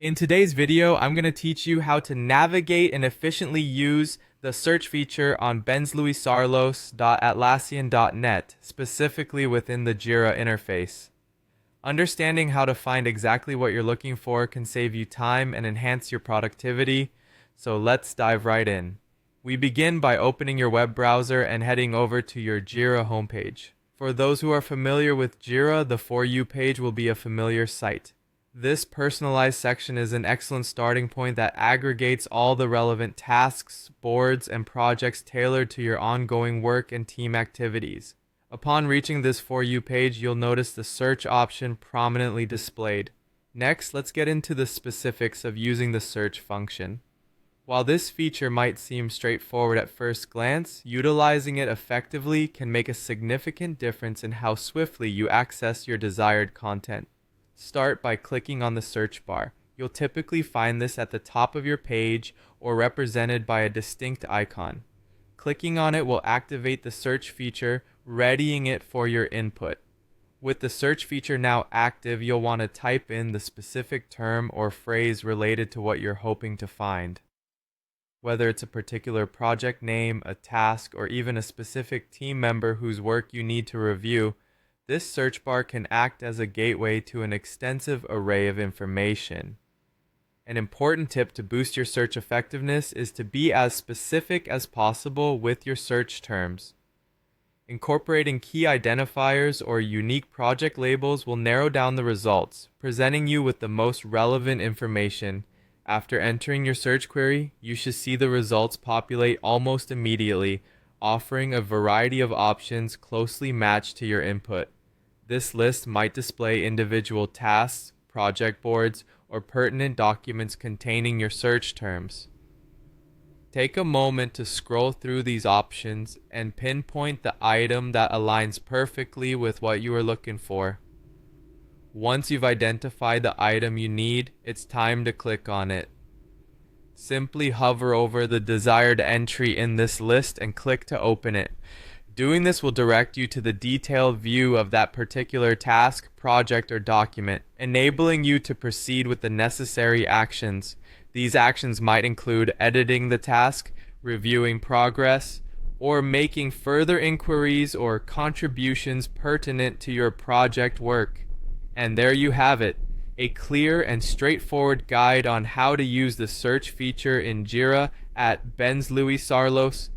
In today's video, I'm going to teach you how to navigate and efficiently use the search feature on benzluisarlos.atlassian.net, specifically within the Jira interface. Understanding how to find exactly what you're looking for can save you time and enhance your productivity, so let's dive right in. We begin by opening your web browser and heading over to your Jira homepage. For those who are familiar with Jira, the For You page will be a familiar sight. This personalized section is an excellent starting point that aggregates all the relevant tasks, boards, and projects tailored to your ongoing work and team activities. Upon reaching this For You page, you'll notice the search option prominently displayed. Next, let's get into the specifics of using the search function. While this feature might seem straightforward at first glance, utilizing it effectively can make a significant difference in how swiftly you access your desired content. Start by clicking on the search bar. You'll typically find this at the top of your page or represented by a distinct icon. Clicking on it will activate the search feature, readying it for your input. With the search feature now active, you'll want to type in the specific term or phrase related to what you're hoping to find. Whether it's a particular project name, a task, or even a specific team member whose work you need to review, this search bar can act as a gateway to an extensive array of information. An important tip to boost your search effectiveness is to be as specific as possible with your search terms. Incorporating key identifiers or unique project labels will narrow down the results, presenting you with the most relevant information. After entering your search query, you should see the results populate almost immediately, offering a variety of options closely matched to your input. This list might display individual tasks, project boards, or pertinent documents containing your search terms. Take a moment to scroll through these options and pinpoint the item that aligns perfectly with what you are looking for. Once you've identified the item you need, it's time to click on it. Simply hover over the desired entry in this list and click to open it. Doing this will direct you to the detailed view of that particular task, project, or document, enabling you to proceed with the necessary actions. These actions might include editing the task, reviewing progress, or making further inquiries or contributions pertinent to your project work. And there you have it, a clear and straightforward guide on how to use the search feature in Jira at benzluisarlos.atlassian.net.